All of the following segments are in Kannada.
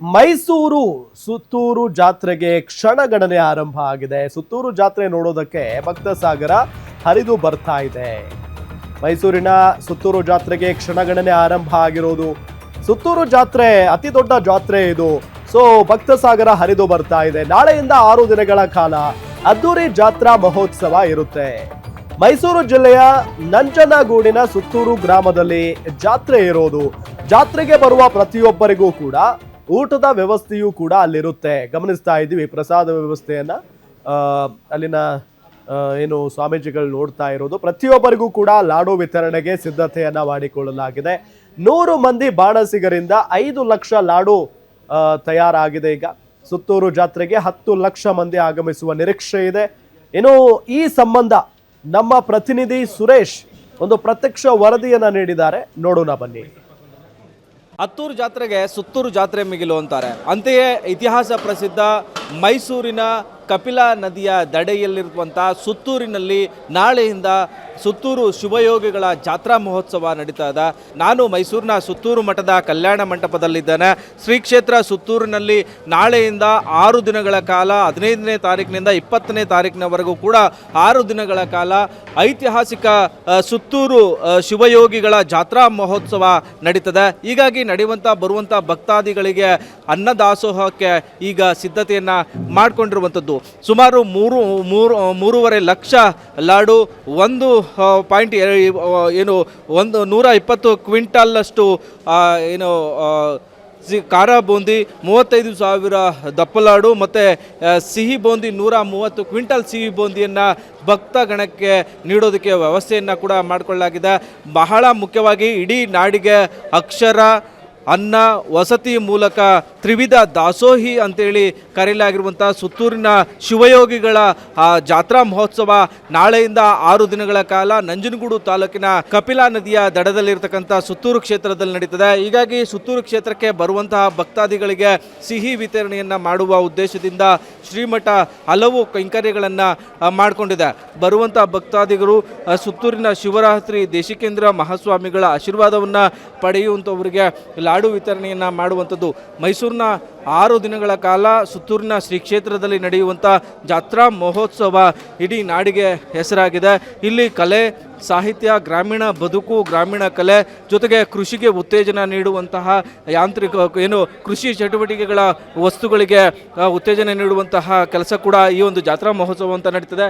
ಮೈಸೂರು ಸುತ್ತೂರು ಜಾತ್ರೆಗೆ ಕ್ಷಣಗಣನೆ ಆರಂಭ ಆಗಿದೆ. ಸುತ್ತೂರು ಜಾತ್ರೆ ನೋಡೋದಕ್ಕೆ ಭಕ್ತ ಸಾಗರ ಹರಿದು ಬರ್ತಾ ಇದೆ. ಮೈಸೂರಿನ ಸುತ್ತೂರು ಜಾತ್ರೆಗೆ ಕ್ಷಣಗಣನೆ ಆರಂಭ ಆಗಿರೋದು. ಸುತ್ತೂರು ಜಾತ್ರೆ ಅತಿ ದೊಡ್ಡ ಜಾತ್ರೆ ಇದು. ಸೊ ಭಕ್ತ ಸಾಗರ ಹರಿದು ಬರ್ತಾ ಇದೆ. ನಾಳೆಯಿಂದ 6 ದಿನಗಳ ಕಾಲ ಅದ್ದೂರಿ ಜಾತ್ರಾ ಮಹೋತ್ಸವ ಇರುತ್ತೆ. ಮೈಸೂರು ಜಿಲ್ಲೆಯ ನಂಜನಗೂಡಿನ ಸುತ್ತೂರು ಗ್ರಾಮದಲ್ಲಿ ಜಾತ್ರೆ ಇರೋದು. ಜಾತ್ರೆಗೆ ಬರುವ ಪ್ರತಿಯೊಬ್ಬರಿಗೂ ಕೂಡ ಊಟದ ವ್ಯವಸ್ಥೆಯೂ ಕೂಡ ಅಲ್ಲಿರುತ್ತೆ. ಗಮನಿಸ್ತಾ ಇದ್ದೀವಿ ಪ್ರಸಾದ ವ್ಯವಸ್ಥೆಯನ್ನ. ಅಲ್ಲಿನ ಏನು ಸ್ವಾಮೀಜಿಗಳು ನೋಡ್ತಾ ಇರೋದು. ಪ್ರತಿಯೊಬ್ಬರಿಗೂ ಕೂಡ ಲಾಡು ವಿತರಣೆಗೆ ಸಿದ್ಧತೆಯನ್ನ ಮಾಡಿಕೊಳ್ಳಲಾಗಿದೆ. 100 ಮಂದಿ ಬಾಣಸಿಗರಿಂದ 5 ಲಕ್ಷ ಲಾಡು ತಯಾರಾಗಿದೆ. ಈಗ ಸುತ್ತೂರು ಜಾತ್ರೆಗೆ 10 ಲಕ್ಷ ಮಂದಿ ಆಗಮಿಸುವ ನಿರೀಕ್ಷೆ ಇದೆ. ಇನ್ನು ಈ ಸಂಬಂಧ ನಮ್ಮ ಪ್ರತಿನಿಧಿ ಸುರೇಶ್ ಒಂದು ಪ್ರತ್ಯಕ್ಷ ವರದಿಯನ್ನ ನೀಡಿದ್ದಾರೆ. ನೋಡೋಣ ಬನ್ನಿ. ಹತ್ತೂರು ಜಾತ್ರೆಗೆ ಸುತ್ತೂರು ಜಾತ್ರೆ ಮಿಗಿಲು ಅಂತಾರೆ. ಅಂತೆಯೇ ಇತಿಹಾಸ ಪ್ರಸಿದ್ಧ ಮೈಸೂರಿನ ಕಪಿಲಾ ನದಿಯ ದಡೆಯಲ್ಲಿರುವಂಥ ಸುತ್ತೂರಿನಲ್ಲಿ ನಾಳೆಯಿಂದ ಸುತ್ತೂರು ಶುಭಯೋಗಿಗಳ ಜಾತ್ರಾ ಮಹೋತ್ಸವ ನಡೀತಾ ಇದೆ. ನಾನು ಮೈಸೂರಿನ ಸುತ್ತೂರು ಮಠದ ಕಲ್ಯಾಣ ಮಂಟಪದಲ್ಲಿದ್ದೇನೆ. ಶ್ರೀ ಕ್ಷೇತ್ರ ಸುತ್ತೂರಿನಲ್ಲಿ ನಾಳೆಯಿಂದ 6 ದಿನಗಳ ಕಾಲ 15ನೇ ತಾರೀಕಿನಿಂದ 20ನೇ ತಾರೀಕಿನವರೆಗೂ ಕೂಡ 6 ದಿನಗಳ ಕಾಲ ಐತಿಹಾಸಿಕ ಸುತ್ತೂರು ಶಿವಯೋಗಿಗಳ ಜಾತ್ರಾ ಮಹೋತ್ಸವ ನಡೀತದೆ. ಹೀಗಾಗಿ ಬರುವಂಥ ಭಕ್ತಾದಿಗಳಿಗೆ ಅನ್ನದಾಸೋಹಕ್ಕೆ ಈಗ ಸಿದ್ಧತೆಯನ್ನು ಮಾಡಿಕೊಂಡಿರುವಂಥದ್ದು. ಸುಮಾರು 3.5 ಲಕ್ಷ ಲಾಡು, 120 ಕ್ವಿಂಟಾಲ್ನಷ್ಟು ಖಾರ ಬೂಂದಿ, 35,000 ದಪ್ಪಲಾಡು ಮತ್ತು ಸಿಹಿ ಬೂಂದಿ 130 ಕ್ವಿಂಟಲ್ ಸಿಹಿ ಬೂಂದಿಯನ್ನು ಭಕ್ತಗಣಕ್ಕೆ ನೀಡೋದಕ್ಕೆ ವ್ಯವಸ್ಥೆಯನ್ನು ಕೂಡ ಮಾಡಿಕೊಳ್ಳಲಾಗಿದೆ. ಬಹಳ ಮುಖ್ಯವಾಗಿ ಇಡೀ ನಾಡಿಗೆ ಅಕ್ಷರ, ಅನ್ನ, ವಸತಿ ಮೂಲಕ ತ್ರಿವಿಧ ದಾಸೋಹಿ ಅಂತೇಳಿ ಕರೆಯಲಾಗಿರುವಂಥ ಸುತ್ತೂರಿನ ಶಿವಯೋಗಿಗಳ ಜಾತ್ರಾ ಮಹೋತ್ಸವ ನಾಳೆಯಿಂದ 6 ದಿನಗಳ ಕಾಲ ನಂಜನಗೂಡು ತಾಲೂಕಿನ ಕಪಿಲಾ ನದಿಯ ದಡದಲ್ಲಿರ್ತಕ್ಕಂಥ ಸುತ್ತೂರು ಕ್ಷೇತ್ರದಲ್ಲಿ ನಡೀತದೆ. ಹೀಗಾಗಿ ಸುತ್ತೂರು ಕ್ಷೇತ್ರಕ್ಕೆ ಬರುವಂತಹ ಭಕ್ತಾದಿಗಳಿಗೆ ಸಿಹಿ ವಿತರಣೆಯನ್ನು ಮಾಡುವ ಉದ್ದೇಶದಿಂದ ಶ್ರೀಮಠ ಹಲವು ಕೈಂಕರ್ಯಗಳನ್ನು ಮಾಡಿಕೊಂಡಿದೆ. ಬರುವಂಥ ಭಕ್ತಾದಿಗಳು ಸುತ್ತೂರಿನ ಶಿವರಾತ್ರಿ ದೇಶಿಕೇಂದ್ರ ಮಹಾಸ್ವಾಮಿಗಳ ಆಶೀರ್ವಾದವನ್ನು ಪಡೆಯುವಂಥವರಿಗೆ ಲಾಡು ವಿತರಣೆಯನ್ನು ಮಾಡುವಂಥದ್ದು. ಮೈಸೂರಿನ 6 ದಿನಗಳ ಕಾಲ ಸುತ್ತೂರಿನ ಶ್ರೀ ಕ್ಷೇತ್ರದಲ್ಲಿ ನಡೆಯುವಂಥ ಜಾತ್ರಾ ಮಹೋತ್ಸವ ಇಡೀ ನಾಡಿಗೆ ಹೆಸರಾಗಿದೆ. ಇಲ್ಲಿ ಕಲೆ, ಸಾಹಿತ್ಯ, ಗ್ರಾಮೀಣ ಬದುಕು, ಗ್ರಾಮೀಣ ಕಲೆ ಜೊತೆಗೆ ಕೃಷಿಗೆ ಉತ್ತೇಜನ ನೀಡುವಂತಹ ಯಾಂತ್ರಿಕ ಕೃಷಿ ಚಟುವಟಿಕೆಗಳ ವಸ್ತುಗಳಿಗೆ ಉತ್ತೇಜನ ನೀಡುವಂತಹ ಕೆಲಸ ಕೂಡ ಈ ಒಂದು ಜಾತ್ರಾ ಮಹೋತ್ಸವ ಅಂತ ನಡೀತದೆ.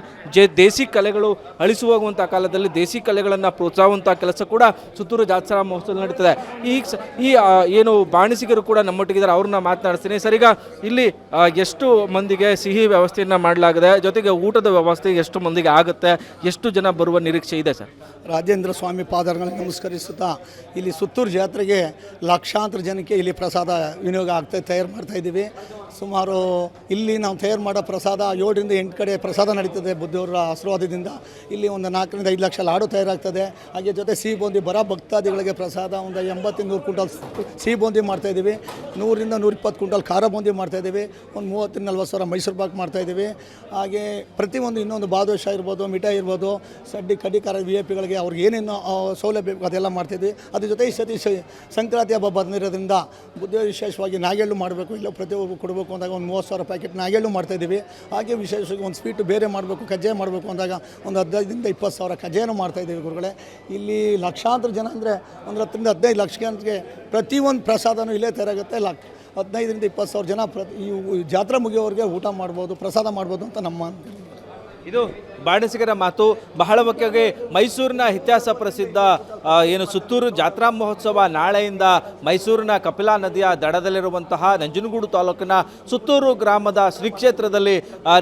ದೇಸಿ ಕಲೆಗಳು ಅಳಿಸಿ ಹೋಗುವಂಥ ಕಾಲದಲ್ಲಿ ದೇಸಿ ಕಲೆಗಳನ್ನು ಪ್ರೋತ್ಸಾಹುವಂಥ ಕೆಲಸ ಕೂಡ ಸುತ್ತೂರು ಜಾತ್ರಾ ಮಹೋತ್ಸವ ನಡೀತದೆ. ಈ ಬಾಣಿಸಿಗರು ಕೂಡ ನಮ್ಮೊಟ್ಟಿಗಿದ್ದಾರೆ, ಅವ್ರನ್ನ ಮಾತನಾಡಿಸ್ತೀನಿ. ಸರ್, ಈಗ ಇಲ್ಲಿ ಎಷ್ಟು ಮಂದಿಗೆ ಸಿಹಿ ವ್ಯವಸ್ಥೆಯನ್ನು ಮಾಡಲಾಗಿದೆ, ಜೊತೆಗೆ ಊಟದ ವ್ಯವಸ್ಥೆ ಎಷ್ಟು ಮಂದಿಗೆ ಆಗುತ್ತೆ, ಎಷ್ಟು ಜನ ಬರುವ ನಿರೀಕ್ಷೆ ಇದೆ ಸರ್? ರಾಜೇಂದ್ರ ಸ್ವಾಮಿ ಪಾದಗಳಿಗೆ ನಮಸ್ಕರಿಸುತ್ತಾ ಇಲ್ಲಿ ಸುತ್ತೂರು ಜಾತ್ರೆಗೆ ಲಕ್ಷಾಂತರ ಜನಕ್ಕೆ ಇಲ್ಲಿ ಪ್ರಸಾದ ವಿನಿಯೋಗ ತಯಾರು ಮಾಡ್ತಾಯಿದ್ದೀವಿ. ಸುಮಾರು ಇಲ್ಲಿ ನಾವು ತಯಾರು ಮಾಡೋ ಪ್ರಸಾದ 7ರಿಂದ 8 ಕಡೆ ಪ್ರಸಾದ ನಡೀತದೆ. ಬುದ್ಧಿಯವರ ಆಶೀರ್ವಾದದಿಂದ ಇಲ್ಲಿ ಒಂದು 4ರಿಂದ 5 ಲಕ್ಷ ಲಾಡು ತಯಾರಾಗ್ತದೆ. ಹಾಗೆ ಜೊತೆ ಸಿಹಿ ಬೂಂದಿ ಬರೋ ಭಕ್ತಾದಿಗಳಿಗೆ ಪ್ರಸಾದ ಒಂದು 80-100 ಕ್ವಿಂಟಲ್ ಸಿಹಿ ಬೂಂದಿ ಮಾಡ್ತಾಯಿದ್ದೀವಿ. 100ರಿಂದ 120 ಕ್ವಿಂಟಲ್ ಖಾರ ಬೂಂದಿ ಮಾಡ್ತಾಯಿದ್ದೀವಿ. ಒಂದು 30-40 ಸಾವಿರ ಮೈಸೂರು ಪಾಕ್ ಮಾಡ್ತಾಯಿದ್ದೀವಿ. ಹಾಗೆ ಪ್ರತಿಯೊಂದು ಇನ್ನೊಂದು ಬಾದುಷಾ ಇರ್ಬೋದು, ಮಿಠಾಯಿ ಇರ್ಬೋದು, ಸಡ್ಡಿ ಕಡ್ಡಿಕಾರ VIP ಗಳಿಗೆ ಅವ್ರಿಗೆ ಏನೇನು ಸೌಲಭ್ಯ ಬೇಕು ಅದೆಲ್ಲ ಮಾಡ್ತಾಯಿದ್ವಿ. ಅದ್ರ ಜೊತೆ ಈ ಸತಿ ಸಂಕ್ರಾಂತಿ ಹಬ್ಬ ಬಂದಿರೋದ್ರಿಂದ ಬುದ್ಧಿ ವಿಶೇಷವಾಗಿ ನಾಗೆಳ್ಳು ಮಾಡಬೇಕು, ಇಲ್ಲ ಪ್ರತಿಯೊಬ್ಬರು ಕೊಡಬೇಕು ಅಂದಾಗ ಒಂದು 30,000 ಪ್ಯಾಕೆಟ್ ನಾಗೆಳ್ಳು ಮಾಡ್ತಾಯಿದ್ದೀವಿ. ಹಾಗೆ ವಿಶೇಷವಾಗಿ ಒಂದು ಸ್ವೀಟು ಬೇರೆ ಮಾಡಬೇಕು, ಕಜ್ಜಾಯ ಮಾಡಬೇಕು ಅಂದಾಗ ಒಂದು 15ರಿಂದ 20,000 ಕಜ್ಜಾಯನೂ ಮಾಡ್ತಾಯಿದ್ದೀವಿ ಗುರುಗಳೇ. ಇಲ್ಲಿ ಲಕ್ಷಾಂತರ ಜನ ಅಂದರೆ ಒಂದು 10ರಿಂದ 15 ಲಕ್ಷ ಜನಕ್ಕೆ ಪ್ರತಿಯೊಂದು ಪ್ರಸಾದನೂ ಇಲ್ಲೇ ತಯಾರಾಗುತ್ತೆ. 15ರಿಂದ 20,000 ಜನ ಈ ಜಾತ್ರೆ ಮುಗಿಯೋರಿಗೆ ಊಟ ಮಾಡ್ಬೋದು, ಪ್ರಸಾದ ಮಾಡ್ಬೋದು ಅಂತ ನಮ್ಮ ಇದು ಬಾಣಸಿಗರ ಮಾತು. ಬಹಳ ಮುಖ್ಯವಾಗಿ ಮೈಸೂರಿನ ಇತಿಹಾಸ ಪ್ರಸಿದ್ಧ ಸುತ್ತೂರು ಜಾತ್ರಾ ಮಹೋತ್ಸವ ನಾಳೆಯಿಂದ ಮೈಸೂರಿನ ಕಪಿಲಾ ನದಿಯ ದಡದಲ್ಲಿರುವಂತಹ ನಂಜನಗೂಡು ತಾಲೂಕಿನ ಸುತ್ತೂರು ಗ್ರಾಮದ ಶ್ರೀ ಕ್ಷೇತ್ರದಲ್ಲಿ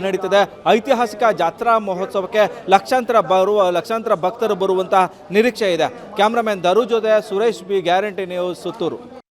ನಡೀತದೆ. ಐತಿಹಾಸಿಕ ಜಾತ್ರಾ ಮಹೋತ್ಸವಕ್ಕೆ ಲಕ್ಷಾಂತರ ಭಕ್ತರು ಬರುವಂತಹ ನಿರೀಕ್ಷೆ ಇದೆ. ಕ್ಯಾಮ್ರಾಮನ್ ಧರು ಜೊತೆ Suresh B, guarantee news, Suttur.